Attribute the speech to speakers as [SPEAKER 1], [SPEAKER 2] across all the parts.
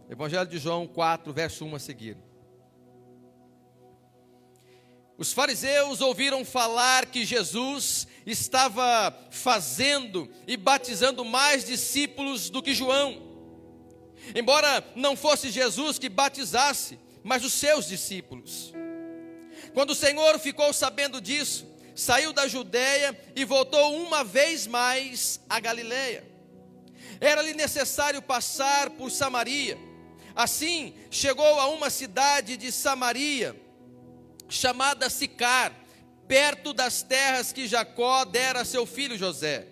[SPEAKER 1] Evangelho de João 4, verso 1 a seguir. Os fariseus ouviram falar que Jesus estava fazendo e batizando mais discípulos do que João. Embora não fosse Jesus que batizasse, mas os seus discípulos. Quando o Senhor ficou sabendo disso, saiu da Judeia e voltou uma vez mais a Galileia. Era-lhe necessário passar por Samaria. Assim, chegou a uma cidade de Samaria, chamada Sicar, perto das terras que Jacó dera a seu filho José.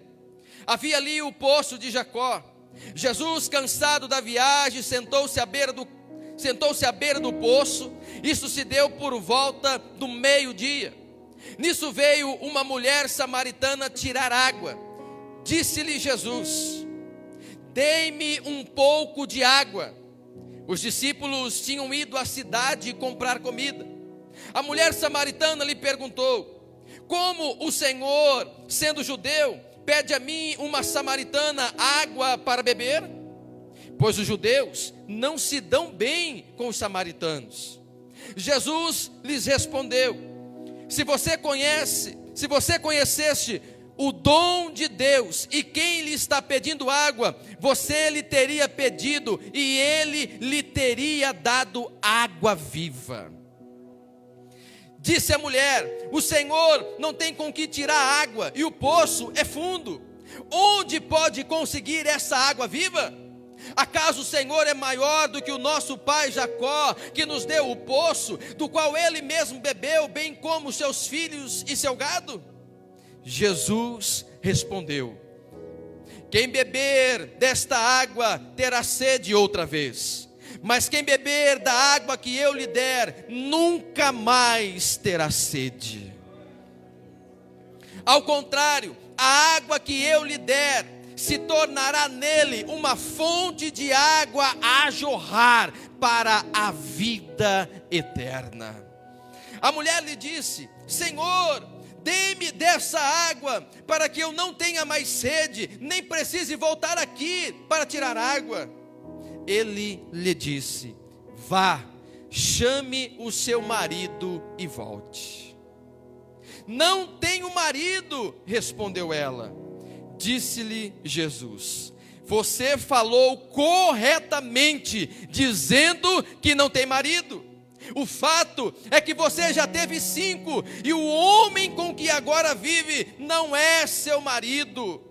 [SPEAKER 1] Havia ali o poço de Jacó. Jesus, cansado da viagem, sentou-se à beira do poço. Isso se deu por volta do meio-dia. Nisso veio uma mulher samaritana tirar água. Disse-lhe Jesus: dê-me um pouco de água. Os discípulos tinham ido à cidade comprar comida. A mulher samaritana lhe perguntou: como o Senhor, sendo judeu, pede a mim, uma samaritana, água para beber? Pois os judeus não se dão bem com os samaritanos. Jesus lhes respondeu: se você conhecesse o dom de Deus e quem lhe está pedindo água, você lhe teria pedido e ele lhe teria dado água viva. Disse a mulher: o Senhor não tem com que tirar água e o poço é fundo. Onde pode conseguir essa água viva? Acaso o Senhor é maior do que o nosso pai Jacó, que nos deu o poço, do qual ele mesmo bebeu, bem como seus filhos e seu gado? Jesus respondeu: quem beber desta água terá sede outra vez, mas quem beber da água que eu lhe der, nunca mais terá sede. Ao contrário, a água que eu lhe der se tornará nele uma fonte de água a jorrar para a vida eterna. A mulher lhe disse: Senhor, dê-me dessa água, para que eu não tenha mais sede, nem precise voltar aqui para tirar água. Ele lhe disse: vá, chame o seu marido e volte. Não tenho marido, respondeu ela. Disse-lhe Jesus: você falou corretamente, dizendo que não tem marido. O fato é que você já teve 5, e o homem com que agora vive não é seu marido.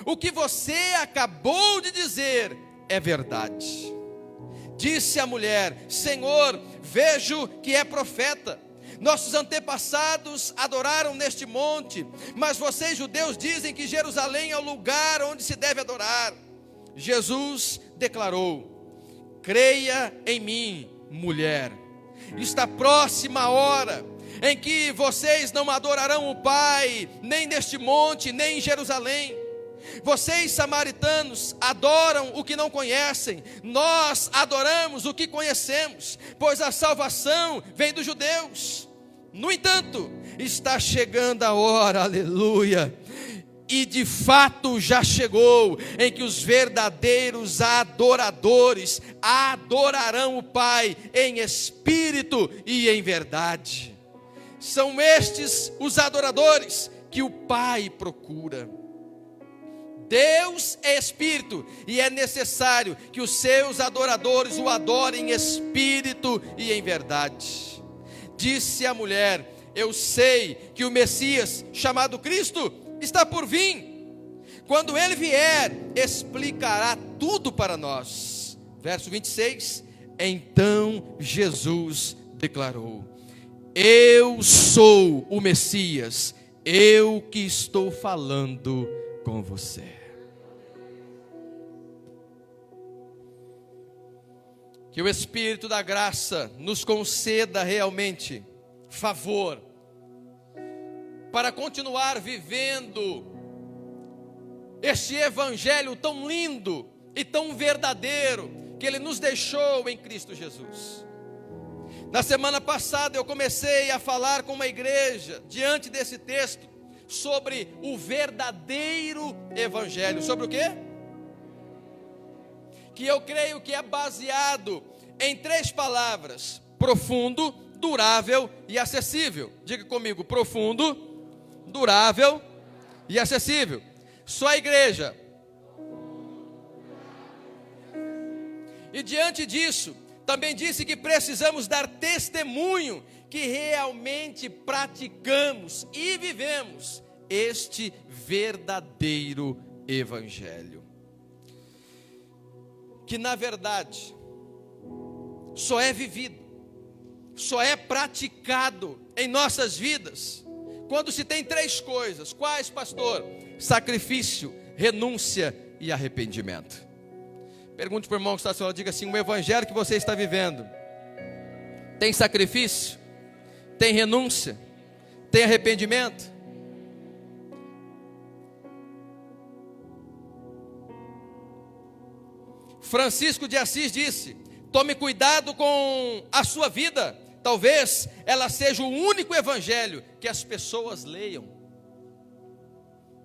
[SPEAKER 1] O que você acabou de dizer é verdade. Disse a mulher: Senhor, vejo que é profeta. Nossos antepassados adoraram neste monte, mas vocês judeus dizem que Jerusalém é o lugar onde se deve adorar. Jesus declarou: creia em mim, mulher. Está próxima a hora em que vocês não adorarão o Pai, nem neste monte, nem em Jerusalém. Vocês, samaritanos, adoram o que não conhecem. Nós adoramos o que conhecemos, pois a salvação vem dos judeus. No entanto, está chegando a hora, aleluia, e de fato já chegou, em que os verdadeiros adoradores adorarão o Pai em espírito e em verdade. São estes os adoradores que o Pai procura. Deus é espírito, e é necessário que os seus adoradores o adorem em espírito e em verdade. Disse a mulher: eu sei que o Messias, chamado Cristo, está por vir. Quando ele vier, explicará tudo para nós. Verso 26, então Jesus declarou: eu sou o Messias, eu que estou falando com você. Que o Espírito da graça nos conceda realmente favor para continuar vivendo este evangelho tão lindo e tão verdadeiro que Ele nos deixou em Cristo Jesus. Na semana passada eu comecei a falar com uma igreja diante desse texto sobre o verdadeiro evangelho. Sobre o quê? que eu creio que é baseado em 3 palavras: profundo, durável e acessível. Diga comigo: profundo, durável e acessível. Só a igreja. E diante disso, também disse que precisamos dar testemunho que realmente praticamos e vivemos este verdadeiro evangelho. Que na verdade só é vivido, só é praticado em nossas vidas quando se tem 3 coisas. Quais, pastor? Sacrifício, renúncia e arrependimento. Pergunte para o irmão que está à sua hora, diga assim: o evangelho que você está vivendo tem sacrifício, tem renúncia, tem arrependimento? Francisco de Assis disse: tome cuidado com a sua vida, talvez ela seja o único evangelho que as pessoas leiam.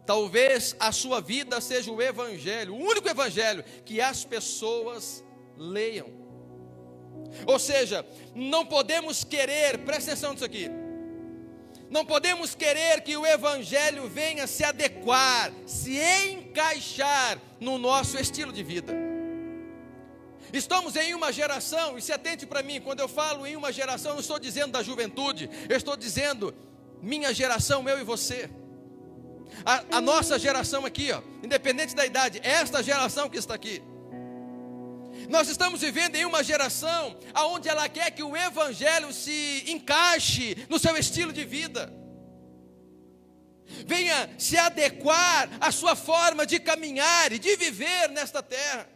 [SPEAKER 1] Talvez a sua vida seja o evangelho, o único evangelho que as pessoas leiam. Ou seja, não podemos querer, presta atenção nisso aqui, não podemos querer que o evangelho venha se adequar, se encaixar no nosso estilo de vida. Estamos em uma geração, e se atente para mim, quando eu falo em uma geração, eu não estou dizendo da juventude, eu estou dizendo minha geração, eu e você. A nossa geração aqui, ó, independente da idade, esta geração que está aqui. Nós estamos vivendo em uma geração onde ela quer que o evangelho se encaixe no seu estilo de vida, venha se adequar à sua forma de caminhar e de viver nesta terra.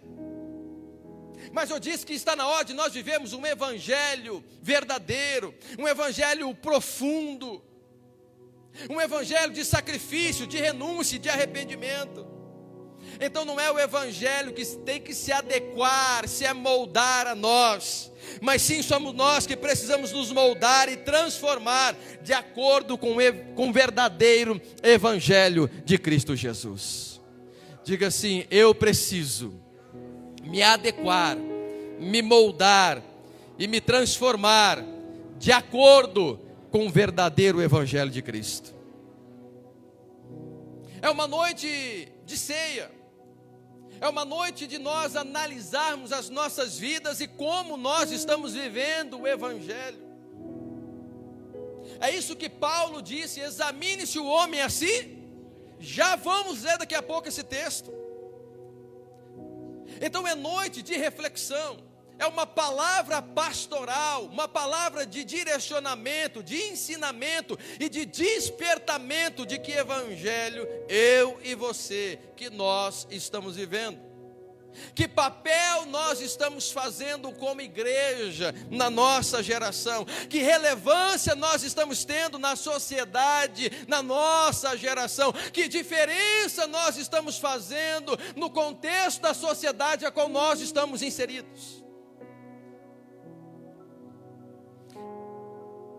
[SPEAKER 1] Mas eu disse que está na hora de nós vivermos um evangelho verdadeiro, um evangelho profundo, um evangelho de sacrifício, de renúncia e de arrependimento. Então não é o evangelho que tem que se adequar, se amoldar a nós, mas sim somos nós que precisamos nos moldar e transformar de acordo com o verdadeiro evangelho de Cristo Jesus. Diga assim: eu preciso me adequar, me moldar e me transformar de acordo com o verdadeiro evangelho de Cristo. É uma noite de ceia, é uma noite de nós analisarmos as nossas vidas e como nós estamos vivendo o evangelho. É isso que Paulo disse: examine-se o homem a si. Já vamos ler daqui a pouco esse texto. Então é noite de reflexão, é uma palavra pastoral, uma palavra de direcionamento, de ensinamento e de despertamento de que evangelho eu e você, que nós estamos vivendo. Que papel nós estamos fazendo como igreja na nossa geração? Que relevância nós estamos tendo na sociedade, na nossa geração? Que diferença nós estamos fazendo no contexto da sociedade a qual nós estamos inseridos?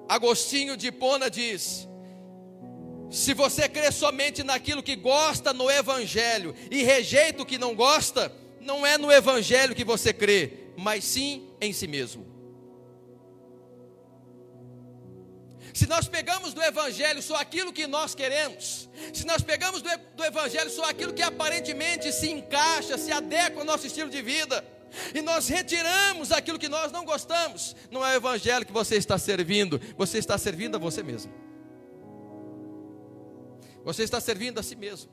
[SPEAKER 1] Agostinho de Hipona diz: se você crê somente naquilo que gosta no evangelho e rejeita o que não gosta, não é no evangelho que você crê, mas sim em si mesmo. Se nós pegamos do evangelho só aquilo que nós queremos, se nós pegamos do evangelho só aquilo que aparentemente se encaixa, se adequa ao nosso estilo de vida, e nós retiramos aquilo que nós não gostamos, não é o evangelho que você está servindo, você está servindo a você mesmo. Você está servindo a si mesmo,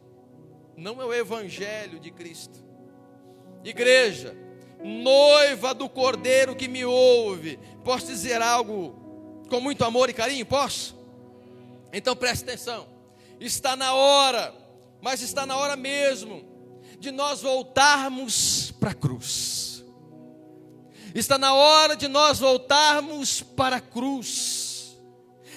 [SPEAKER 1] não é o evangelho de Cristo. Igreja, noiva do Cordeiro que me ouve, posso dizer algo com muito amor e carinho? Posso? Então preste atenção. Está na hora, mas está na hora mesmo, de nós voltarmos para a cruz. Está na hora de nós voltarmos para a cruz.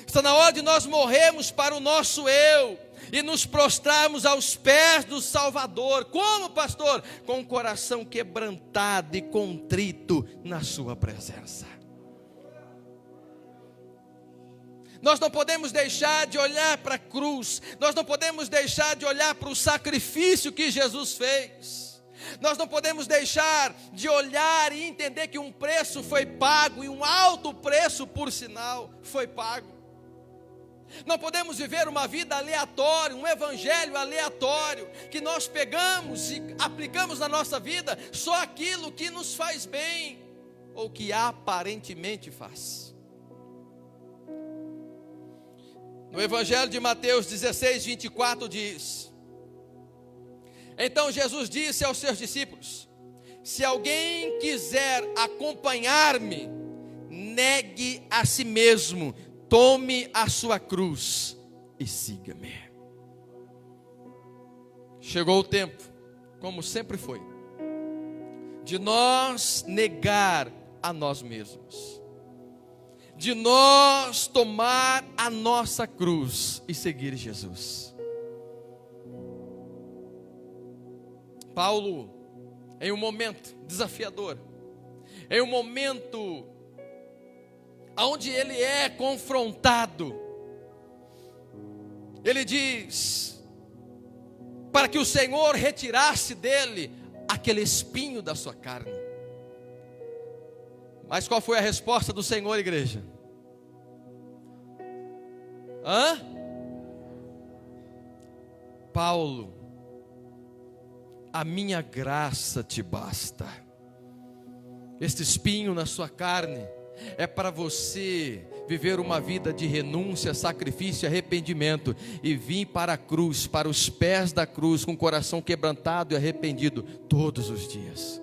[SPEAKER 1] Está na hora de nós morrermos para o nosso eu e nos prostrarmos aos pés do Salvador. Como, pastor? Com o coração quebrantado e contrito na sua presença. Nós não podemos deixar de olhar para a cruz, nós não podemos deixar de olhar para o sacrifício que Jesus fez. Nós não podemos deixar de olhar e entender que um preço foi pago, e um alto preço, por sinal, foi pago. Não podemos viver uma vida aleatória, um evangelho aleatório, que nós pegamos e aplicamos na nossa vida só aquilo que nos faz bem, ou que aparentemente faz. No Evangelho de Mateus 16, 24 diz: então Jesus disse aos seus discípulos: se alguém quiser acompanhar-me, negue a si mesmo, tome a sua cruz e siga-me. Chegou o tempo, como sempre foi, de nós negar a nós mesmos, de nós tomar a nossa cruz e seguir Jesus. Paulo, em um momento desafiador, em um momento onde ele é confrontado, ele diz para que o Senhor retirasse dele aquele espinho da sua carne. Mas qual foi a resposta do Senhor, igreja? Paulo, a minha graça te basta. Este espinho na sua carne é para você viver uma vida de renúncia, sacrifício e arrependimento, e vir para a cruz, para os pés da cruz, com o coração quebrantado e arrependido todos os dias.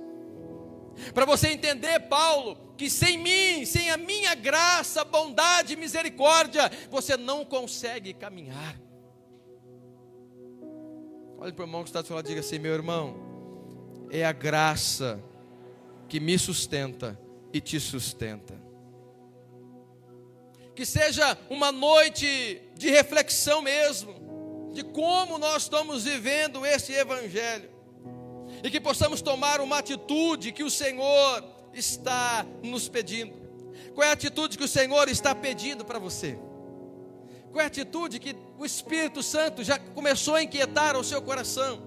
[SPEAKER 1] Para você entender, Paulo, que sem mim, sem a minha graça, bondade e misericórdia, você não consegue caminhar. Olhe para o irmão que está do seu lado e diga assim: meu irmão, é a graça que me sustenta e te sustenta. Que seja uma noite de reflexão mesmo, de como nós estamos vivendo esse evangelho, e que possamos tomar uma atitude que o Senhor está nos pedindo. Qual é a atitude que o Senhor está pedindo para você? Qual é a atitude que o Espírito Santo já começou a inquietar o seu coração,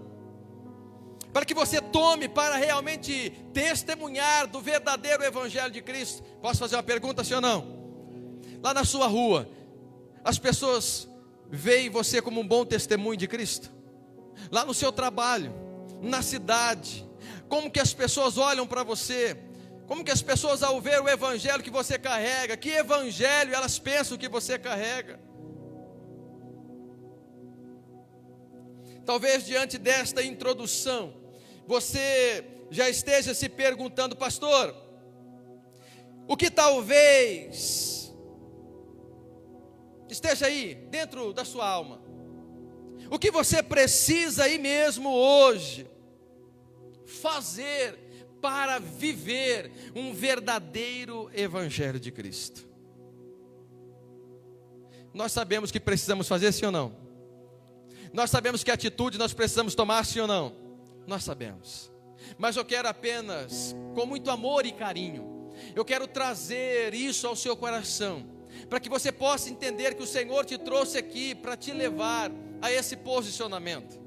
[SPEAKER 1] para que você tome para realmente testemunhar do verdadeiro evangelho de Cristo? Posso fazer uma pergunta, sim ou não? Lá na sua rua, as pessoas veem você como um bom testemunho de Cristo? Lá no seu trabalho, na cidade, como que as pessoas olham para você? Como que as pessoas, ao ver o evangelho que você carrega, que evangelho elas pensam que você carrega? Talvez diante desta introdução, você já esteja se perguntando: pastor, o que talvez esteja aí dentro da sua alma? O que você precisa aí mesmo hoje fazer para viver um verdadeiro evangelho de Cristo? Nós sabemos que precisamos fazer, sim ou não? Nós sabemos que atitude nós precisamos tomar, sim ou não? Nós sabemos. Mas eu quero apenas, com muito amor e carinho, eu quero trazer isso ao seu coração, para que você possa entender que o Senhor te trouxe aqui para te levar a esse posicionamento.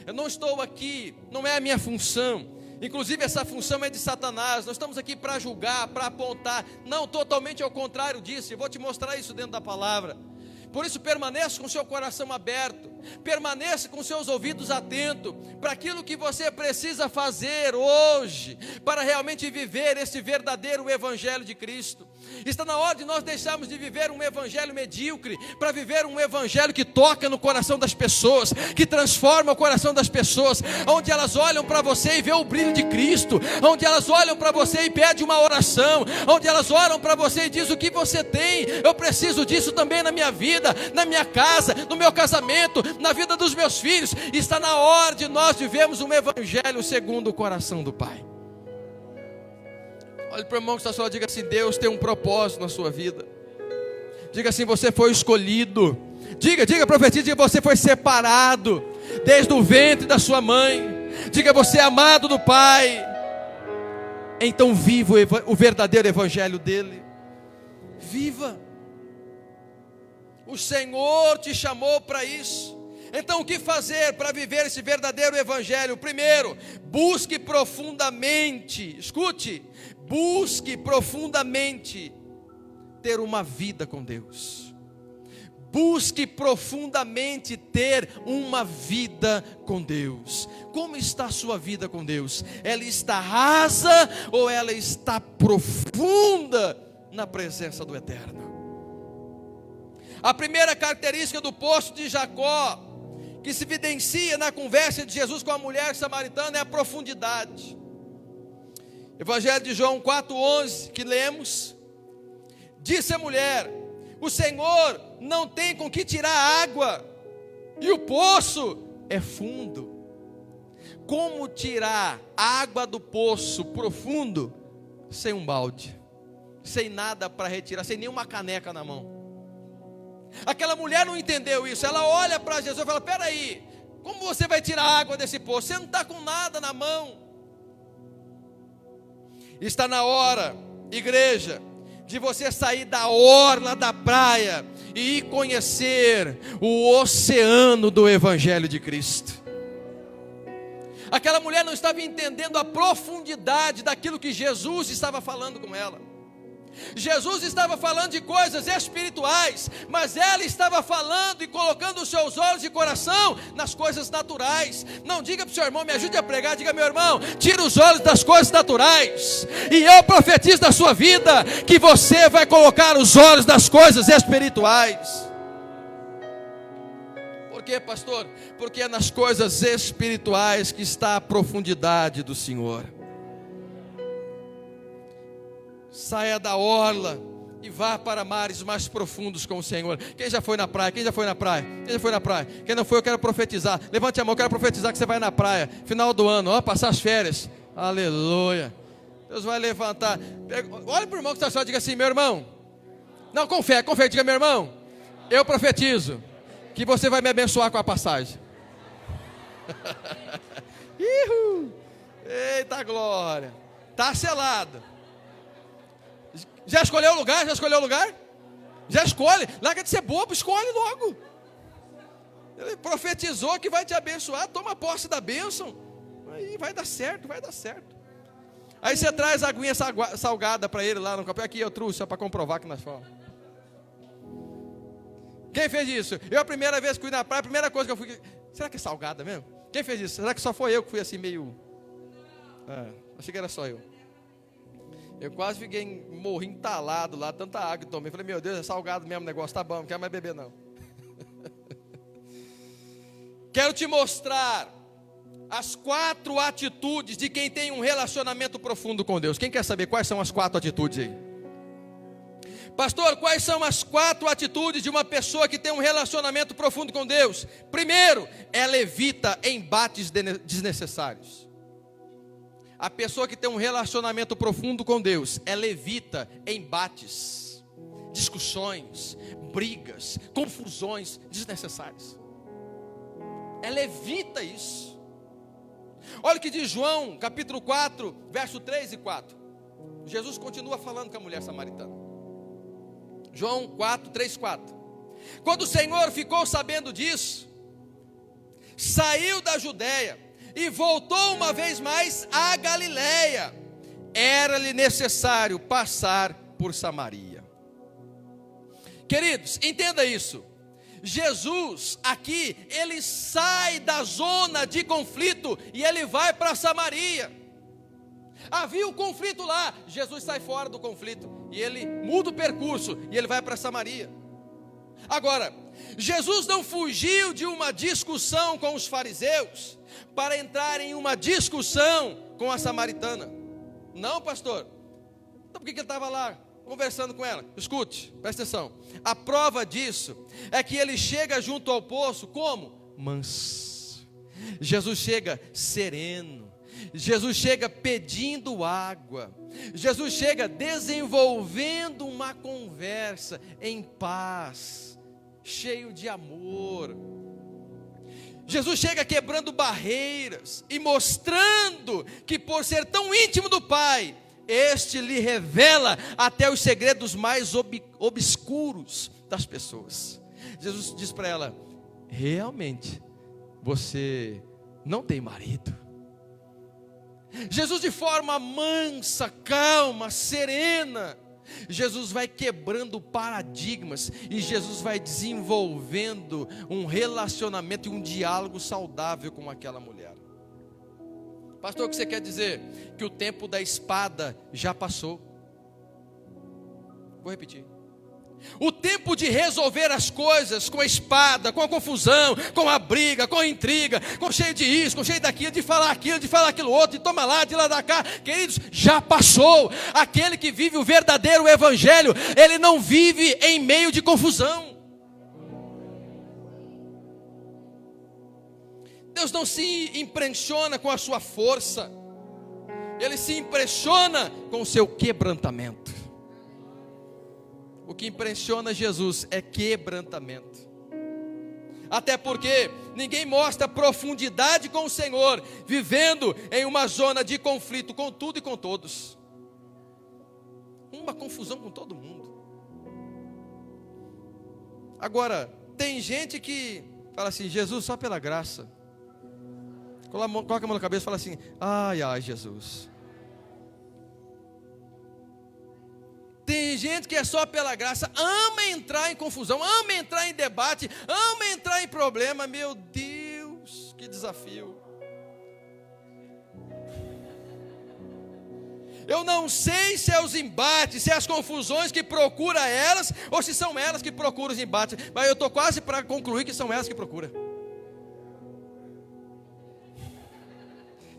[SPEAKER 1] Eu não estou aqui, não é a minha função, inclusive essa função é de Satanás. Nós estamos aqui para julgar, para apontar, não, totalmente ao contrário disso. Eu vou te mostrar isso dentro da palavra. Por isso, permaneça com seu coração aberto, permaneça com seus ouvidos atentos para aquilo que você precisa fazer hoje, para realmente viver esse verdadeiro evangelho de Cristo. Está na hora de nós deixarmos de viver um evangelho medíocre, para viver um evangelho que toca no coração das pessoas, que transforma o coração das pessoas, onde elas olham para você e vê o brilho de Cristo, onde elas olham para você e pedem uma oração, onde elas olham para você e dizem: o que você tem? Eu preciso disso também na minha vida, na minha casa, no meu casamento, na vida dos meus filhos. Está na hora de nós vivermos um evangelho segundo o coração do Pai. Olhe para o irmão que está ao seu lado e diga assim: Deus tem um propósito na sua vida. Diga assim: você foi escolhido. Diga, profetiza, diga: você foi separado desde o ventre da sua mãe. Diga: você é amado do Pai. Então viva o verdadeiro evangelho dele. Viva. O Senhor te chamou para isso. Então, o que fazer para viver esse verdadeiro evangelho? Primeiro, busque profundamente, escute, busque profundamente ter uma vida com Deus. Busque profundamente ter uma vida com Deus. Como está a sua vida com Deus? Ela está rasa ou ela está profunda na presença do Eterno? A primeira característica do poço de Jacó, que se evidencia na conversa de Jesus com a mulher samaritana, é a profundidade. Evangelho de João 4,11, que lemos, disse a mulher: o Senhor não tem com que tirar água, e o poço é fundo. Como tirar água do poço profundo sem um balde, sem nada para retirar, sem nenhuma caneca na mão? Aquela mulher não entendeu isso. Ela olha para Jesus e fala: peraí, como você vai tirar água desse poço? Você não está com nada na mão. Está na hora, igreja, de você sair da orla da praia e ir conhecer o oceano do Evangelho de Cristo. Aquela mulher não estava entendendo a profundidade daquilo que Jesus estava falando com ela. Jesus estava falando de coisas espirituais, mas ela estava falando e colocando os seus olhos e coração nas coisas naturais. Não diga para o seu irmão: me ajude a pregar. Diga: meu irmão, tira os olhos das coisas naturais, e eu profetizo na sua vida que você vai colocar os olhos das coisas espirituais. Por quê, pastor? Porque é nas coisas espirituais que está a profundidade do Senhor. Saia da orla e vá para mares mais profundos com o Senhor. Quem já foi na praia? Quem já foi na praia? Quem já foi na praia? Quem não foi, eu quero profetizar. Levante a mão, eu quero profetizar que você vai na praia, final do ano, ó, passar as férias. Aleluia. Deus vai levantar. Olha para o irmão que está só e diga assim: meu irmão. Não, com fé, diga: meu irmão, eu profetizo que você vai me abençoar com a passagem. Eita glória. Está selado. Já escolheu o lugar? Já escolheu o lugar? Já escolhe. Larga de ser bobo, escolhe logo. Ele profetizou que vai te abençoar. Toma posse da bênção. Aí vai dar certo, vai dar certo. Aí você traz a aguinha salgada para ele lá no copo. Aqui eu trouxe, só para comprovar que nós falamos. Quem fez isso? Eu, a primeira vez que fui na praia, a primeira coisa que eu fui: será que é salgada mesmo? Quem fez isso? Será que só foi eu que fui assim meio... achei que era só eu. Eu quase morri entalado lá, tanta água que tomei. Falei: meu Deus, é salgado mesmo o negócio, tá bom, não quero mais beber não. Quero te mostrar as 4 atitudes de quem tem um relacionamento profundo com Deus. Quem quer saber quais são as 4 atitudes aí? Pastor, quais são as 4 atitudes de uma pessoa que tem um relacionamento profundo com Deus? Primeiro, ela evita embates desnecessários. A pessoa que tem um relacionamento profundo com Deus, ela evita embates, discussões, brigas, confusões desnecessárias. Ela evita isso. Olha o que diz João, capítulo 4, verso 3 e 4. Jesus continua falando com a mulher samaritana. João 4, 3, 4. Quando o Senhor ficou sabendo disso, saiu da Judeia e voltou uma vez mais à Galileia. Era-lhe necessário passar por Samaria. Queridos, entenda isso. Jesus aqui, ele sai da zona de conflito e ele vai para Samaria. Havia um conflito lá, Jesus sai fora do conflito e ele muda o percurso e ele vai para Samaria. Agora, Jesus não fugiu de uma discussão com os fariseus para entrar em uma discussão com a samaritana. Não, pastor. Então por que ele estava lá conversando com ela? Escute, presta atenção. A prova disso é que ele chega junto ao poço como? Manso. Jesus chega sereno. Jesus chega pedindo água. Jesus chega desenvolvendo uma conversa em paz, cheio de amor. Jesus chega quebrando barreiras e mostrando que, por ser tão íntimo do Pai, este lhe revela até os segredos mais obscuros das pessoas. Jesus diz para ela: realmente você não tem marido. Jesus, de forma mansa, calma, serena, Jesus vai quebrando paradigmas e Jesus vai desenvolvendo um relacionamento e um diálogo saudável com aquela mulher. Pastor, o que você quer dizer? Que o tempo da espada já passou. Vou repetir. O tempo de resolver as coisas com a espada, com a confusão, com a briga, com a intriga, com cheio de isso, com cheio daquilo, de falar aquilo outro, de toma lá, de lá da cá, queridos, já passou. Aquele que vive o verdadeiro evangelho, ele não vive em meio de confusão. Deus não se impressiona com a sua força, Ele se impressiona com o seu quebrantamento. O que impressiona Jesus é quebrantamento. Até porque ninguém mostra profundidade com o Senhor vivendo em uma zona de conflito com tudo e com todos. Uma confusão com todo mundo. Agora, tem gente que fala assim: Jesus, só pela graça. Coloca a mão na cabeça e fala assim: ai, ai, Jesus. Tem gente que é só pela graça, ama entrar em confusão, ama entrar em debate, ama entrar em problema. Meu Deus, que desafio. Eu não sei se é os embates, se é as confusões que procura elas, ou se são elas que procuram os embates. Mas eu estou quase para concluir que são elas que procuram.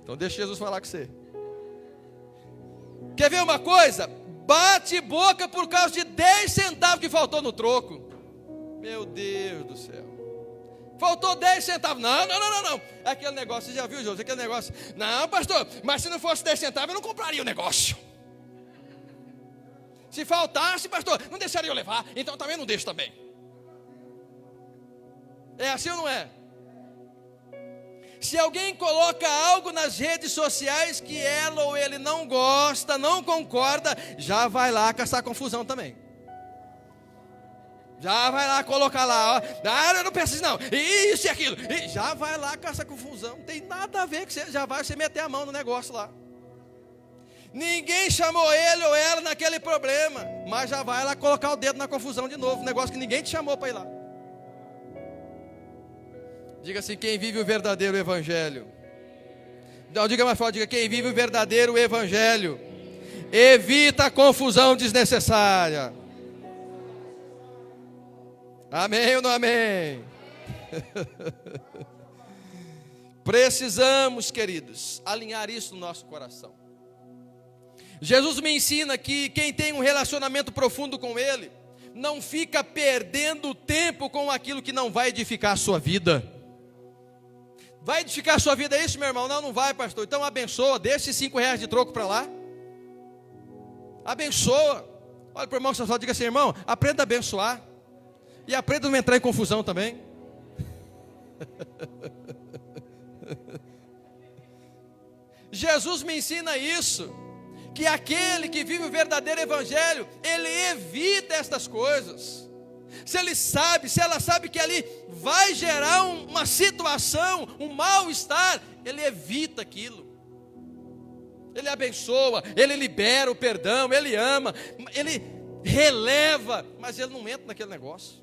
[SPEAKER 1] Então deixa Jesus falar com você. Quer ver uma coisa? Bate boca por causa de 10 centavos que faltou no troco. Meu Deus do céu. Faltou 10 centavos. Não. Aquele negócio, você já viu, José? Aquele negócio. Não, pastor, mas se não fosse 10 centavos, eu não compraria o negócio. Se faltasse, pastor, não deixaria eu levar. Então também não deixo também. É assim ou não é? Se alguém coloca algo nas redes sociais que ela ou ele não gosta, não concorda, já vai lá caçar confusão também. Já vai lá colocar lá, ó, eu não preciso não, isso e aquilo. E já vai lá caçar confusão, não tem nada a ver com você, já vai você meter a mão no negócio lá. Ninguém chamou ele ou ela naquele problema, mas já vai lá colocar o dedo na confusão de novo, um negócio que ninguém te chamou para ir lá. Diga assim: quem vive o verdadeiro evangelho. Não, diga mais forte, diga: quem vive o verdadeiro evangelho evita a confusão desnecessária. Amém ou não amém? Precisamos, queridos, alinhar isso no nosso coração. Jesus me ensina que quem tem um relacionamento profundo com Ele não fica perdendo tempo com aquilo que não vai edificar a sua vida. Vai edificar a sua vida, é isso, meu irmão? Não vai, pastor. Então abençoa, deixa esses R$5 de troco para lá. Abençoa. Olha para o irmão só, diga assim: irmão, aprenda a abençoar. E aprenda a não entrar em confusão também. Jesus me ensina isso, que aquele que vive o verdadeiro evangelho, ele evita estas coisas. Se ele sabe, se ela sabe que ali vai gerar uma situação, um mal-estar, ele evita aquilo. Ele abençoa, ele libera o perdão, ele ama, ele releva, mas ele não entra naquele negócio.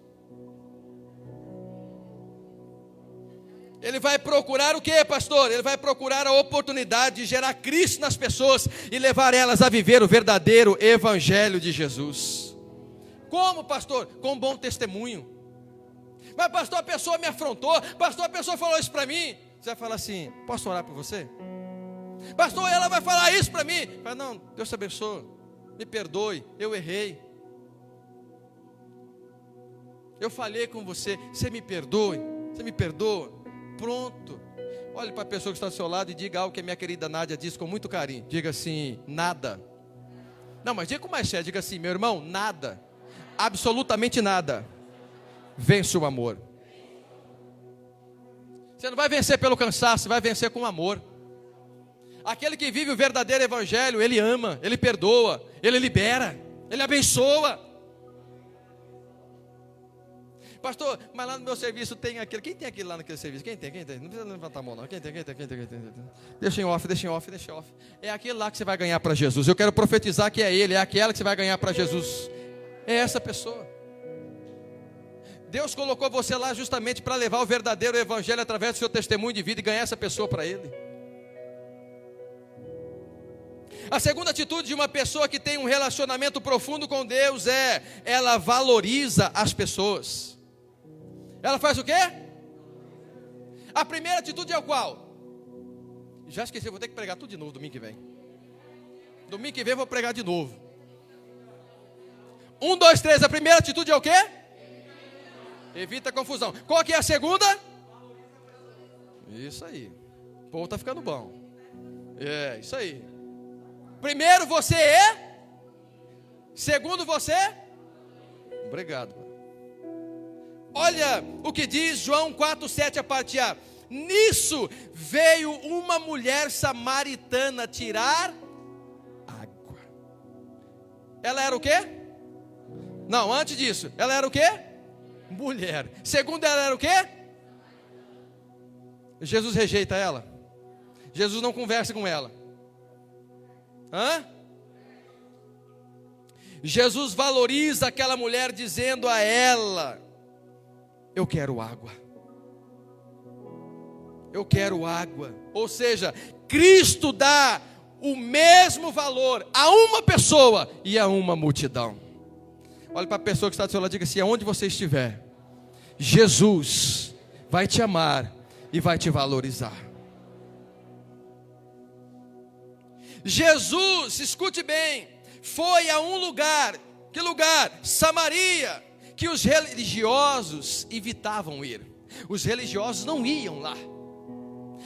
[SPEAKER 1] Ele vai procurar o que, pastor? Ele vai procurar a oportunidade de gerar Cristo nas pessoas e levar elas a viver o verdadeiro evangelho de Jesus. Como, pastor? Com bom testemunho. Mas, pastor, a pessoa me afrontou. Pastor, a pessoa falou isso para mim. Você vai falar assim: posso orar por você? Pastor, ela vai falar isso para mim. Fala: não, Deus te abençoe, me perdoe, eu errei, eu falhei com você, você me perdoe, você me perdoa. Pronto. Olhe para a pessoa que está ao seu lado e diga algo que a minha querida Nádia disse com muito carinho. Diga assim: nada. Não, mas diga com mais sério, diga assim: meu irmão, nada, absolutamente nada vence o amor. Você não vai vencer pelo cansaço, você vai vencer com amor. Aquele que vive o verdadeiro evangelho, ele ama, ele perdoa, ele libera, ele abençoa. Pastor, mas lá no meu serviço tem aquele. Quem tem aquele lá naquele serviço? Quem tem? Não precisa levantar a mão não. Quem tem? Deixa em off. É aquele lá que você vai ganhar para Jesus. Eu quero profetizar que é ele, é aquela que você vai ganhar para Jesus. É essa pessoa. Deus colocou você lá justamente para levar o verdadeiro evangelho através do seu testemunho de vida e ganhar essa pessoa para ele. A segunda atitude de uma pessoa que tem um relacionamento profundo com Deus é: ela valoriza as pessoas. Ela faz o quê? A primeira atitude é o qual? Já esqueci, vou ter que pregar tudo de novo domingo que vem. Domingo que vem eu vou pregar de novo. 1, 2, 3, a primeira atitude é o quê? Evita a confusão. Qual que é a segunda? Isso aí. O povo está ficando bom. É, isso aí. Primeiro você é. Segundo você. Obrigado. Olha o que diz João 4,7 a parte A. Nisso veio uma mulher samaritana tirar água. Ela era o quê? Não, antes disso, ela era o quê? Mulher. Segundo, ela era o quê? Jesus rejeita ela. Jesus não conversa com ela. Jesus valoriza aquela mulher dizendo a ela: eu quero água. Eu quero água. Ou seja, Cristo dá o mesmo valor a uma pessoa e a uma multidão. Olhe para a pessoa que está do seu lado e diga assim: aonde você estiver, Jesus vai te amar e vai te valorizar. Jesus, escute bem, foi a um lugar. Que lugar? Samaria, que os religiosos evitavam ir. Os religiosos não iam lá,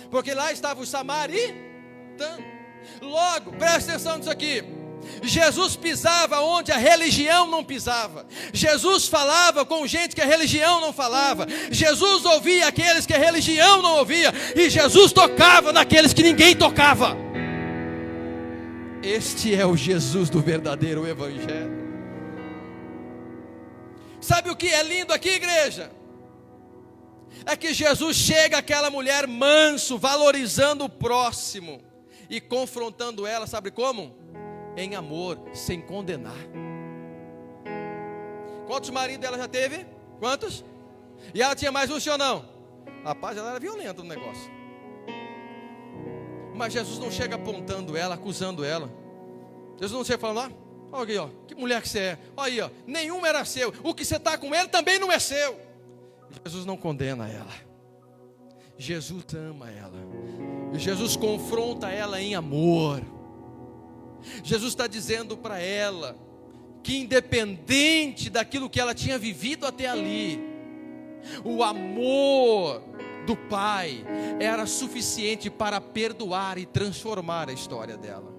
[SPEAKER 1] porque lá estavam os samaritanos. Logo, presta atenção nisso aqui. Jesus pisava onde a religião não pisava. Jesus falava com gente que a religião não falava. Jesus ouvia aqueles que a religião não ouvia. E Jesus tocava naqueles que ninguém tocava. Este é o Jesus do verdadeiro evangelho. Sabe o que é lindo aqui, igreja? É que Jesus chega àquela mulher manso, valorizando o próximo e confrontando ela, sabe como? Em amor, sem condenar. Quantos maridos ela já teve? Quantos? E ela tinha mais um, sim ou não? Rapaz, ela era violenta no negócio. Mas Jesus não chega apontando ela, acusando ela. Jesus não chega falando: olha aqui, ó, que mulher que você é. Olha aí, ó, nenhum era seu. O que você está com ele também não é seu. Jesus não condena ela. Jesus ama ela. E Jesus confronta ela em amor. Jesus está dizendo para ela que, independente daquilo que ela tinha vivido até ali, o amor do Pai era suficiente para perdoar e transformar a história dela.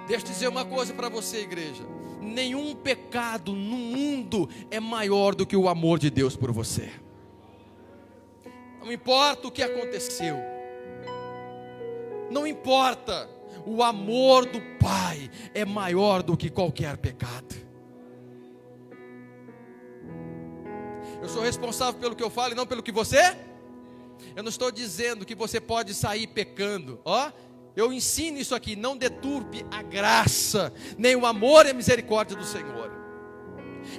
[SPEAKER 1] Deixa eu dizer uma coisa para você, igreja: nenhum pecado no mundo é maior do que o amor de Deus por você. Não importa o que aconteceu, não importa, o amor do Pai é maior do que qualquer pecado. Eu sou responsável pelo que eu falo e não pelo que você. Eu não estou dizendo que você pode sair pecando, ó. Eu ensino isso aqui: não deturpe a graça, nem o amor e a misericórdia do Senhor.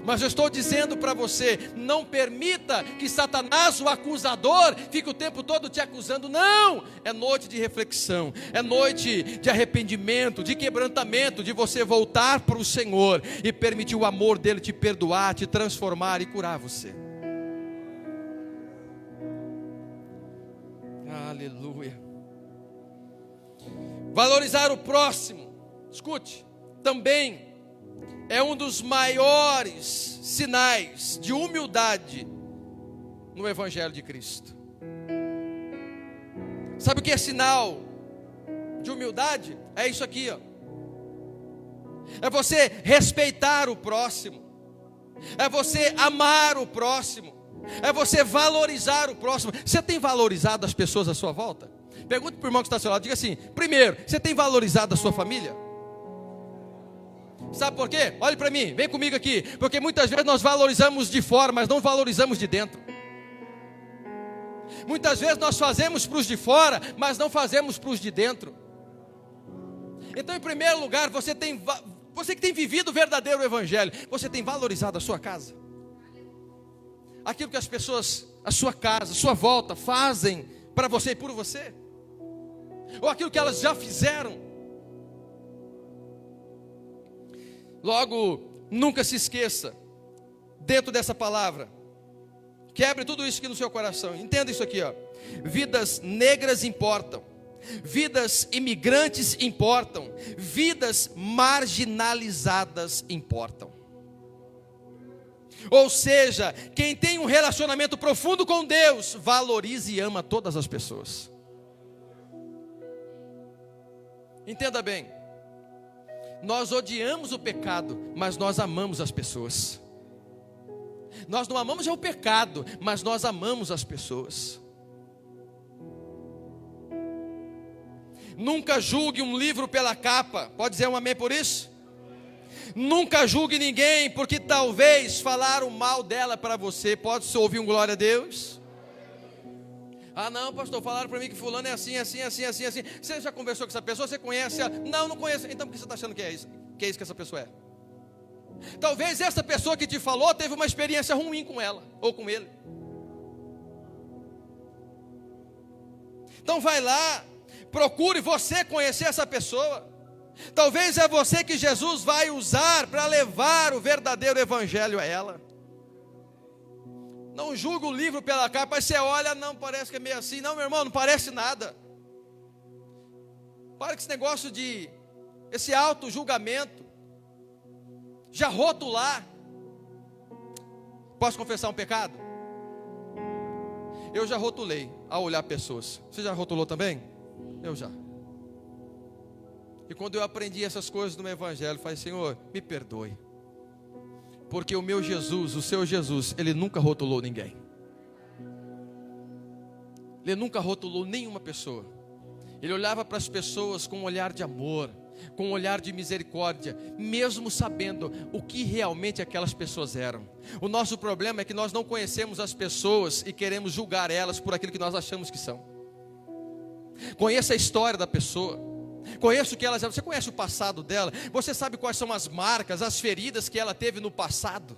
[SPEAKER 1] Mas eu estou dizendo para você: não permita que Satanás, o acusador, fique o tempo todo te acusando. Não, é noite de reflexão, é noite de arrependimento, de quebrantamento, de você voltar para o Senhor e permitir o amor dele te perdoar, te transformar e curar você. Aleluia. Valorizar o próximo, escute, também é um dos maiores sinais de humildade no Evangelho de Cristo. Sabe o que é sinal de humildade? É isso aqui, ó. É você respeitar o próximo, é você amar o próximo, é você valorizar o próximo. Você tem valorizado as pessoas à sua volta? Pergunte para o irmão que está ao seu lado, diga assim: primeiro, você tem valorizado a sua família? Sabe por quê? Olhe para mim, vem comigo aqui. Porque muitas vezes nós valorizamos de fora, mas não valorizamos de dentro. Muitas vezes nós fazemos para os de fora, mas não fazemos para os de dentro. Então, em primeiro lugar, você que tem vivido o verdadeiro evangelho, você tem valorizado a sua casa? Aquilo que as pessoas, a sua casa, a sua volta, fazem para você e por você? Ou aquilo que elas já fizeram? Logo, nunca se esqueça, dentro dessa palavra, quebre tudo isso aqui no seu coração, entenda isso aqui, ó. Vidas negras importam, vidas imigrantes importam, vidas marginalizadas importam. Ou seja, quem tem um relacionamento profundo com Deus, valoriza e ama todas as pessoas. Entenda bem, nós odiamos o pecado, mas nós amamos as pessoas. Nós não amamos o pecado, mas nós amamos as pessoas. Nunca julgue um livro pela capa. Pode dizer um amém por isso? Nunca julgue ninguém, porque talvez falaram mal dela para você. Pode ouvir um glória a Deus? Ah não, pastor, falaram para mim que fulano é assim. Você já conversou com essa pessoa? Você conhece ela? Não conheço. Então por que você está achando que é isso? Que é isso que essa pessoa é? Talvez essa pessoa que te falou teve uma experiência ruim com ela ou com ele. Então vai lá, procure você conhecer essa pessoa. Talvez é você que Jesus vai usar para levar o verdadeiro evangelho a ela. Não julga o livro pela capa, aí você olha, não, parece que é meio assim. Não, meu irmão, não parece nada. Para com esse negócio de, esse auto-julgamento. Já rotular. Posso confessar um pecado? Eu já rotulei ao olhar pessoas. Você já rotulou também? Eu já. E quando eu aprendi essas coisas no meu evangelho, eu falei, Senhor, me perdoe. Porque o meu Jesus, o seu Jesus, ele nunca rotulou ninguém. Ele nunca rotulou nenhuma pessoa. Ele olhava para as pessoas com um olhar de amor, com um olhar de misericórdia, mesmo sabendo o que realmente aquelas pessoas eram. O nosso problema é que nós não conhecemos as pessoas e queremos julgar elas por aquilo que nós achamos que são. Conheça a história da pessoa, conheça o que elas eram. Você conhece o passado dela? Você sabe quais são as marcas, as feridas que ela teve no passado?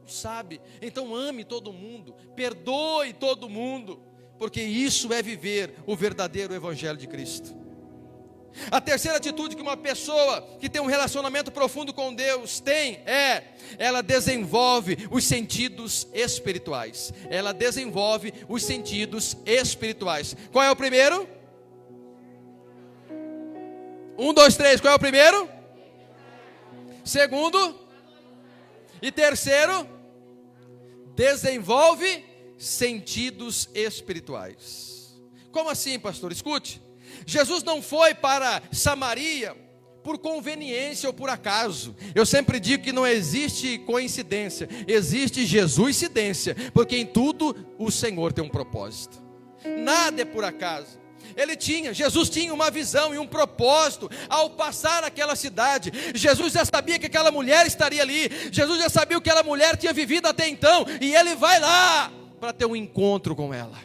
[SPEAKER 1] Sabe? Então ame todo mundo, perdoe todo mundo, porque isso é viver o verdadeiro evangelho de Cristo. A terceira atitude que uma pessoa que tem um relacionamento profundo com Deus tem ela desenvolve os sentidos espirituais. Ela desenvolve os sentidos espirituais. Qual é o primeiro? 1, 2, 3, qual é o primeiro? Segundo? E terceiro? Desenvolve sentidos espirituais. Como assim, pastor? Escute. Jesus não foi para Samaria por conveniência ou por acaso. Eu sempre digo que não existe coincidência, existe Jesuscidência, porque em tudo o Senhor tem um propósito. Nada é por acaso. Jesus tinha uma visão e um propósito ao passar aquela cidade. Jesus já sabia que aquela mulher estaria ali. Jesus já sabia o que aquela mulher tinha vivido até então, e ele vai lá para ter um encontro com ela.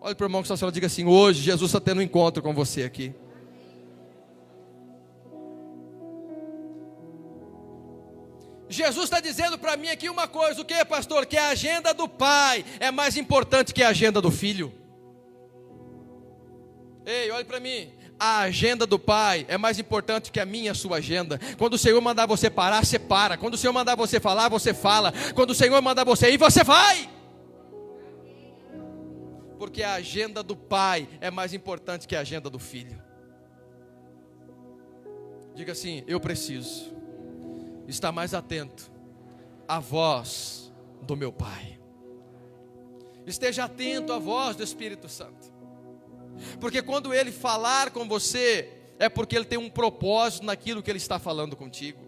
[SPEAKER 1] Olha para o irmão que está, diga assim: hoje Jesus está tendo um encontro com você aqui. Jesus está dizendo para mim aqui uma coisa: o que, pastor? Que a agenda do pai é mais importante que a agenda do filho. Ei, olhe para mim. A agenda do pai é mais importante que a minha e a sua agenda. Quando o Senhor mandar você parar, você para. Quando o Senhor mandar você falar, você fala. Quando o Senhor mandar você ir, você vai. Porque a agenda do pai é mais importante que a agenda do filho. Diga assim: eu preciso estar mais atento à voz do meu pai. Esteja atento à voz do Espírito Santo. Porque quando ele falar com você, é porque ele tem um propósito naquilo que ele está falando contigo.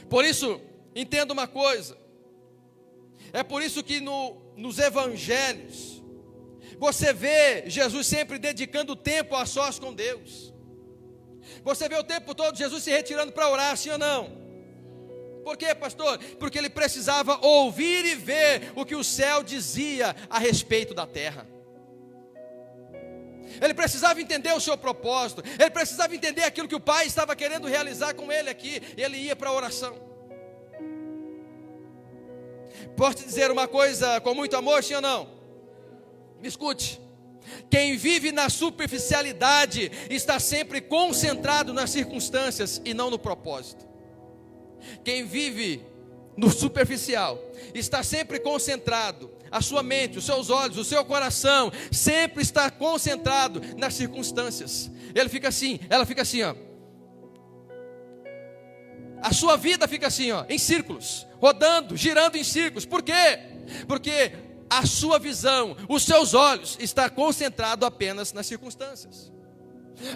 [SPEAKER 1] Por isso, entenda uma coisa. É por isso que nos evangelhos você vê Jesus sempre dedicando tempo a sós com Deus. Você vê o tempo todo Jesus se retirando para orar, sim ou não? Por quê, pastor? Porque ele precisava ouvir e ver o que o céu dizia a respeito da terra. Ele precisava entender o seu propósito. Ele precisava entender aquilo que o Pai estava querendo realizar com ele aqui. Ele ia para a oração. Posso te dizer uma coisa com muito amor, sim ou não? Me escute. Quem vive na superficialidade está sempre concentrado nas circunstâncias e não no propósito. Quem vive no superficial está sempre concentrado, a sua mente, os seus olhos, o seu coração sempre está concentrado nas circunstâncias. Ele fica assim, ela fica assim, ó. A sua vida fica assim, ó, em círculos, rodando, girando em círculos. Por quê? Porque a sua visão, os seus olhos está concentrado apenas nas circunstâncias.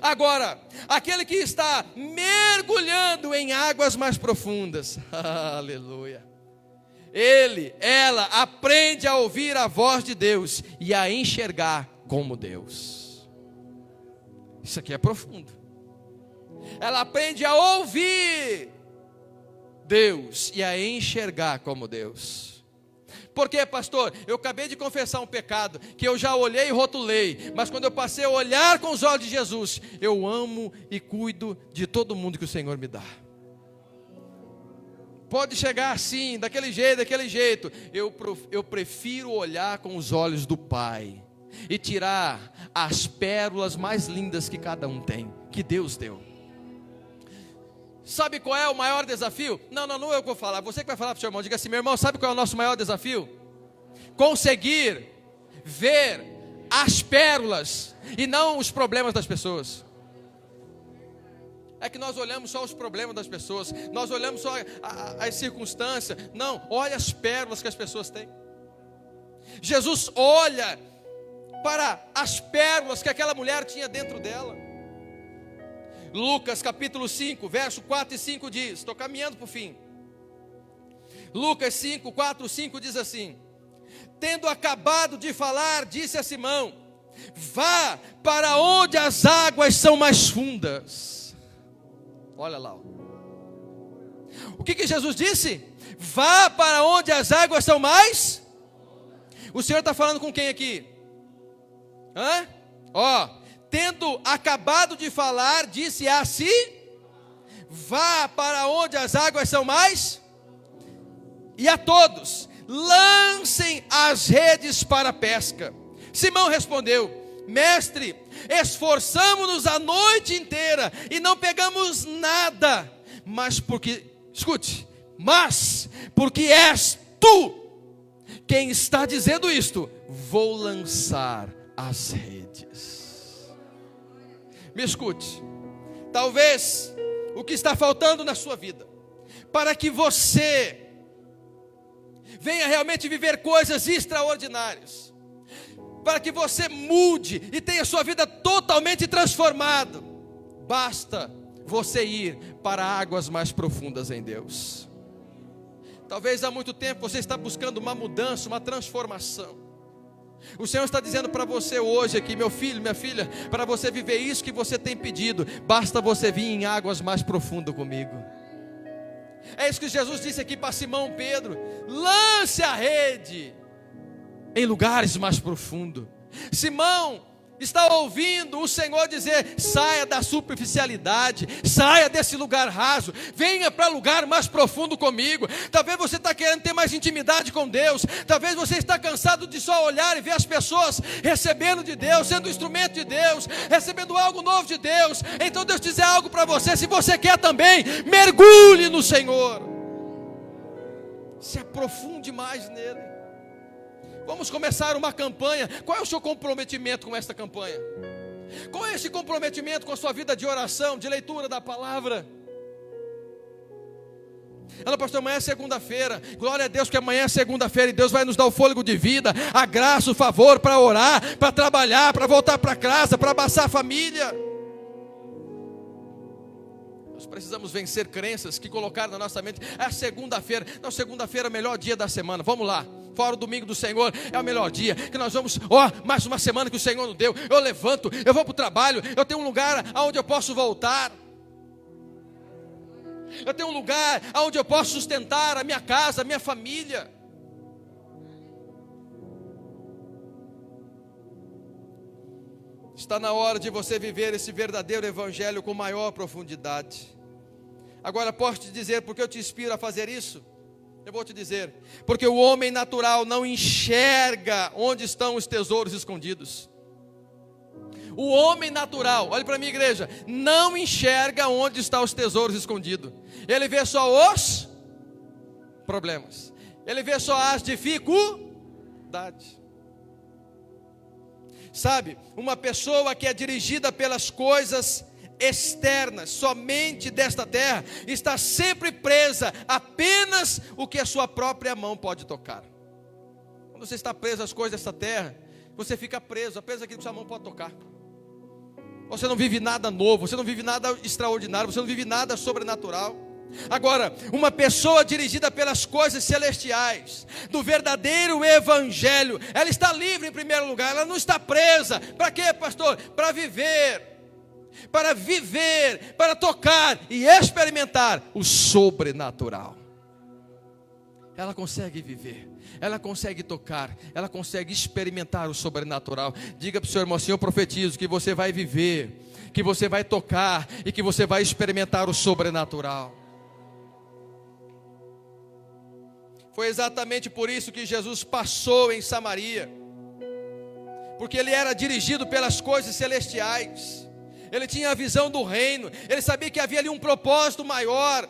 [SPEAKER 1] Agora, aquele que está mergulhando em águas mais profundas, aleluia, ela aprende a ouvir a voz de Deus e a enxergar como Deus. Isso aqui é profundo. Ela aprende a ouvir Deus e a enxergar como Deus. Por quê, pastor? Eu acabei de confessar um pecado que eu já olhei e rotulei, mas quando eu passei a olhar com os olhos de Jesus, eu amo e cuido de todo mundo que o Senhor me dá. Pode chegar assim, daquele jeito. Eu prefiro olhar com os olhos do Pai e tirar as pérolas mais lindas que cada um tem, que Deus deu. Sabe qual é o maior desafio? Não é eu que vou falar, você que vai falar para o seu irmão. Diga assim: meu irmão, sabe qual é o nosso maior desafio? Conseguir ver as pérolas e não os problemas das pessoas. É que nós olhamos só os problemas das pessoas, nós olhamos só as circunstâncias. Não, olha as pérolas que as pessoas têm. Jesus olha para as pérolas que aquela mulher tinha dentro dela. Lucas capítulo 5, verso 4 e 5 diz, estou caminhando para o fim. Lucas 5, 4, 5 diz assim: tendo acabado de falar, disse a Simão: vá para onde as águas são mais fundas. Olha lá. O que Jesus disse? Vá para onde as águas são mais. O Senhor está falando com quem aqui? Tendo acabado de falar, disse a si: vá para onde as águas são mais, e a todos, lancem as redes para a pesca. Simão respondeu: mestre, esforçamo-nos a noite inteira e não pegamos nada, mas porque és tu quem está dizendo isto, vou lançar as redes. Me escute, talvez o que está faltando na sua vida, para que você venha realmente viver coisas extraordinárias, para que você mude e tenha sua vida totalmente transformada, basta você ir para águas mais profundas em Deus. Talvez há muito tempo você está buscando uma mudança, uma transformação. O Senhor está dizendo para você hoje aqui: meu filho, minha filha, para você viver isso que você tem pedido, basta você vir em águas mais profundas comigo. É isso que Jesus disse aqui para Simão Pedro: lance a rede em lugares mais profundos. Simão está ouvindo o Senhor dizer: saia da superficialidade, saia desse lugar raso, venha para lugar mais profundo comigo. Talvez você está querendo ter mais intimidade com Deus, talvez você está cansado de só olhar e ver as pessoas recebendo de Deus, sendo instrumento de Deus, recebendo algo novo de Deus. Então Deus dizer algo para você: se você quer também, mergulhe no Senhor, se aprofunde mais nele. Vamos começar uma campanha. Qual é o seu comprometimento com esta campanha? Qual é esse comprometimento com a sua vida de oração, de leitura da palavra? Pastor, amanhã é segunda-feira. Glória a Deus que amanhã é segunda-feira e Deus vai nos dar o fôlego de vida, a graça, o favor para orar, para trabalhar, para voltar para casa, para abraçar a família. Nós precisamos vencer crenças que colocaram na nossa mente: é segunda-feira. Não, segunda-feira é o melhor dia da semana. Vamos lá. Fora o domingo do Senhor é o melhor dia, que nós vamos, mais uma semana que o Senhor nos deu. Eu levanto, eu vou para o trabalho, eu tenho um lugar onde eu posso voltar. eu tenho um lugar onde eu posso sustentar a minha casa, a minha família. Está na hora de você viver esse verdadeiro evangelho com maior profundidade. Agora, posso te dizer por que eu te inspiro a fazer isso? Eu vou te dizer, porque o homem natural não enxerga onde estão os tesouros escondidos. O homem natural, olhe para mim, igreja, não enxerga onde estão os tesouros escondidos. Ele vê só os problemas, ele vê só as dificuldades. Sabe, uma pessoa que é dirigida pelas coisas externas, somente desta terra, está sempre presa apenas o que a sua própria mão pode tocar. Quando você está preso às coisas desta terra, você fica preso apenas aquilo que sua mão pode tocar. Você não vive nada novo, você não vive nada extraordinário, você não vive nada sobrenatural. Agora, uma pessoa dirigida pelas coisas celestiais, do verdadeiro evangelho, ela está livre em primeiro lugar, ela não está presa. Para quê, pastor? Para viver, para tocar e experimentar o sobrenatural. Ela consegue viver, ela consegue tocar, ela consegue experimentar o sobrenatural. Diga para o seu irmão assim: eu profetizo que você vai viver, que você vai tocar e que você vai experimentar o sobrenatural. Foi exatamente por isso que Jesus passou em Samaria, porque ele era dirigido pelas coisas celestiais, ele tinha a visão do reino, ele sabia que havia ali um propósito maior.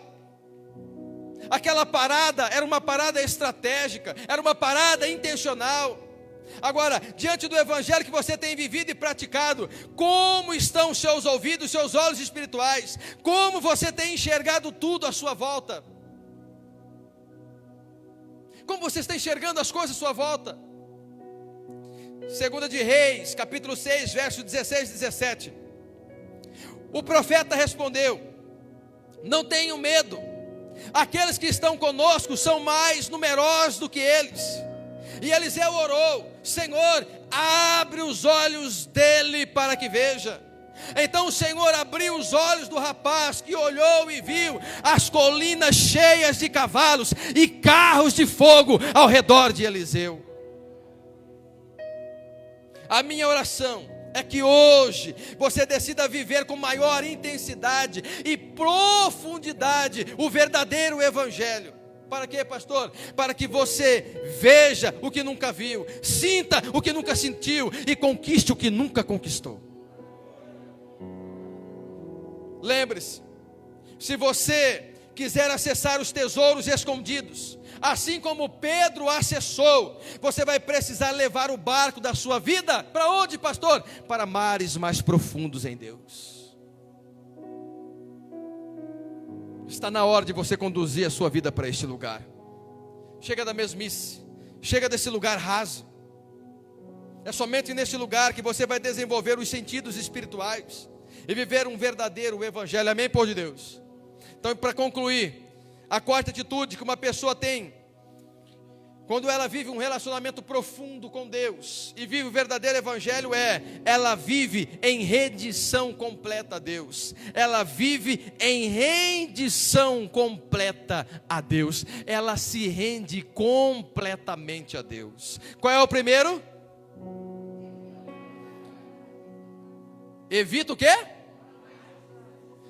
[SPEAKER 1] Aquela parada era uma parada estratégica, era uma parada intencional. Agora, diante do evangelho que você tem vivido e praticado, como estão os seus ouvidos, seus olhos espirituais? Como você tem enxergado tudo à sua volta? Como você está enxergando as coisas à sua volta? 2 de Reis, capítulo 6, versos 16 e 17. O profeta respondeu: não tenham medo, aqueles que estão conosco são mais numerosos do que eles. E Eliseu orou: Senhor, abre os olhos dele para que veja. Então o Senhor abriu os olhos do rapaz, que olhou e viu as colinas cheias de cavalos e carros de fogo ao redor de Eliseu. A minha oração é que hoje você decida viver com maior intensidade e profundidade o verdadeiro evangelho. Para quê, pastor? Para que você veja o que nunca viu, sinta o que nunca sentiu e conquiste o que nunca conquistou. Lembre-se, se você quiser acessar os tesouros escondidos, assim como Pedro acessou, você vai precisar levar o barco da sua vida para onde, pastor? Para mares mais profundos em Deus. Está na hora de você conduzir a sua vida para este lugar. Chega da mesmice, chega desse lugar raso. É somente neste lugar que você vai desenvolver os sentidos espirituais e viver um verdadeiro evangelho. Amém, povo de Deus? Então, para concluir, a quarta atitude que uma pessoa tem quando ela vive um relacionamento profundo com Deus e vive o verdadeiro evangelho ela vive em rendição completa a Deus. Ela vive em rendição completa a Deus. Ela se rende completamente a Deus. Qual é o primeiro? Evita o quê?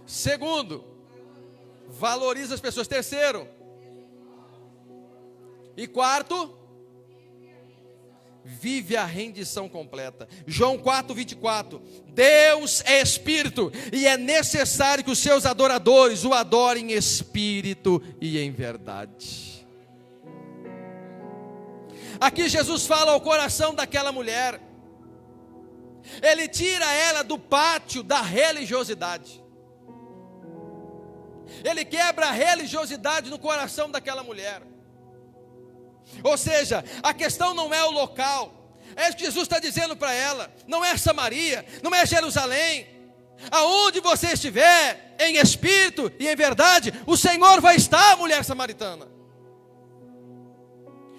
[SPEAKER 1] Segundo, valoriza as pessoas. Terceiro e quarto, vive a rendição completa. João 4:24. Deus é espírito e é necessário que os seus adoradores o adorem em espírito e em verdade. Aqui Jesus fala ao coração daquela mulher. Ele tira ela do pátio da religiosidade. Ele quebra a religiosidade no coração daquela mulher. Ou seja, a questão não é o local. É isso que Jesus está dizendo para ela. Não é Samaria, não é Jerusalém. Aonde você estiver, em espírito e em verdade, o Senhor vai estar, mulher samaritana.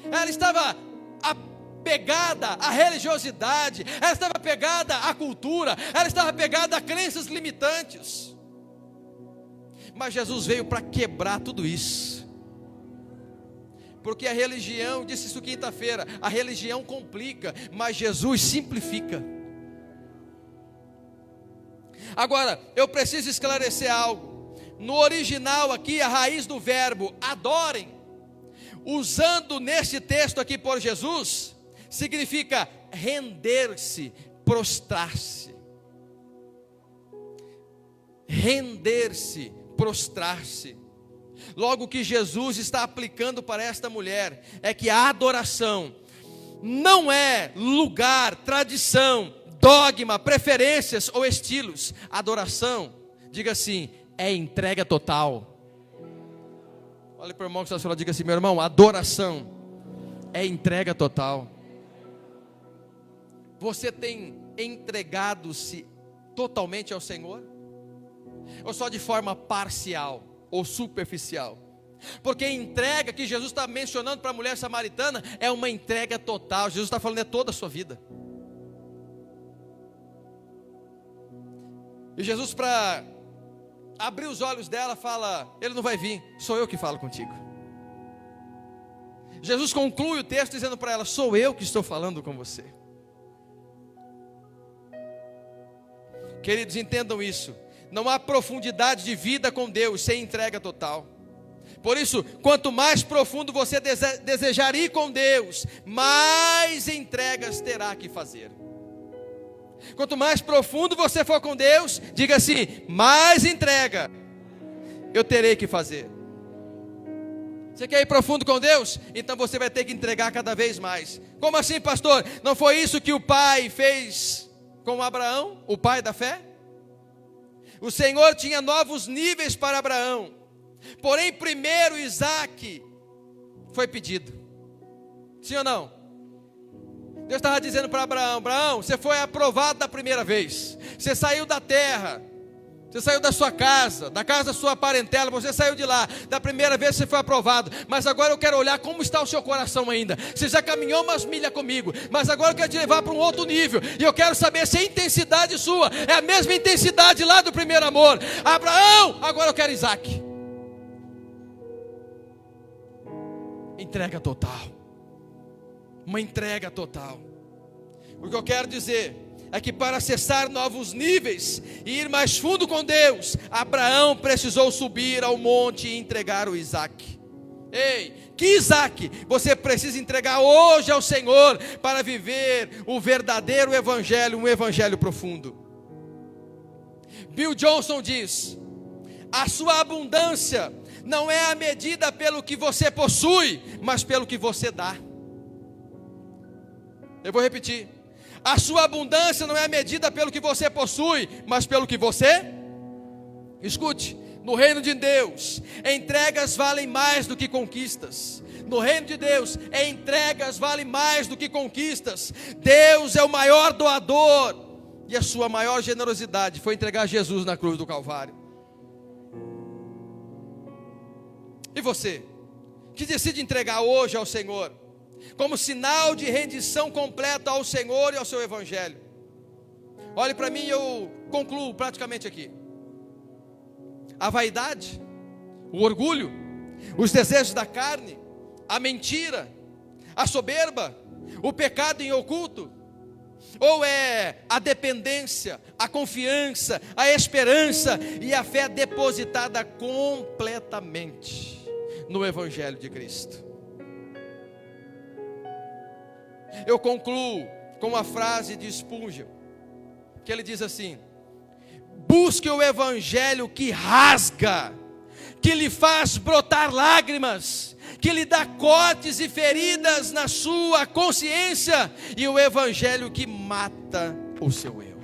[SPEAKER 1] Ela estava apegada à religiosidade, ela estava apegada à cultura, ela estava apegada a crenças limitantes. Mas Jesus veio para quebrar tudo isso. Porque a religião, disse isso quinta-feira, a religião complica, mas Jesus simplifica. Agora, eu preciso esclarecer algo. No original aqui, a raiz do verbo adorem, usando neste texto aqui por Jesus, significa render-se, prostrar-se. Render-se, prostrar-se. Logo, o que Jesus está aplicando para esta mulher é que a adoração não é lugar, tradição, dogma, preferências ou estilos. Adoração, diga assim, é entrega total. Olha para o irmão que está falando, diga assim, meu irmão, adoração é entrega total. Você tem entregado-se totalmente ao Senhor? Ou só de forma parcial ou superficial? Porque a entrega que Jesus está mencionando para a mulher samaritana é uma entrega total. Jesus está falando é toda a sua vida. E Jesus, para abrir os olhos dela, fala, ele não vai vir, sou eu que falo contigo. Jesus conclui o texto dizendo para ela, sou eu que estou falando com você. Queridos, entendam isso. Não há profundidade de vida com Deus sem entrega total. Por isso, quanto mais profundo você desejar ir com Deus, mais entregas terá que fazer. Quanto mais profundo você for com Deus, diga assim, mais entrega eu terei que fazer. Você quer ir profundo com Deus? Então você vai ter que entregar cada vez mais. Como assim, pastor? Não foi isso que o pai fez com Abraão, o pai da fé? O Senhor tinha novos níveis para Abraão. Porém, primeiro Isaac foi pedido. Sim ou não? Deus estava dizendo para Abraão, Abraão, você foi aprovado da primeira vez. Você saiu da terra. Você saiu da sua casa, da casa da sua parentela, você saiu de lá. Da primeira vez você foi aprovado. Mas agora eu quero olhar como está o seu coração ainda. Você já caminhou umas milhas comigo, mas agora eu quero te levar para um outro nível. E eu quero saber se a intensidade sua é a mesma intensidade lá do primeiro amor. Abraão, agora eu quero Isaac. Entrega total. Uma entrega total. O que eu quero dizer é que para acessar novos níveis e ir mais fundo com Deus, Abraão precisou subir ao monte e entregar o Isaac. Ei, que Isaac você precisa entregar hoje ao Senhor para viver o verdadeiro evangelho, um evangelho profundo? Bill Johnson diz, a sua abundância não é a medida pelo que você possui, mas pelo que você dá. Eu vou repetir. A sua abundância não é medida pelo que você possui, mas pelo que você... Escute, no reino de Deus, entregas valem mais do que conquistas. No reino de Deus, entregas valem mais do que conquistas. Deus é o maior doador. E a sua maior generosidade foi entregar Jesus na cruz do Calvário. E você, que decide entregar hoje ao Senhor, como sinal de rendição completa ao Senhor e ao seu evangelho. Olhe para mim e eu concluo praticamente aqui. A vaidade, o orgulho, os desejos da carne, a mentira, a soberba, o pecado em oculto, ou é a dependência, a confiança, a esperança e a fé depositada completamente no evangelho de Cristo. Eu concluo com uma frase de Spurgeon, que ele diz assim: busque o evangelho que rasga, que lhe faz brotar lágrimas, que lhe dá cortes e feridas na sua consciência, e o evangelho que mata o seu eu.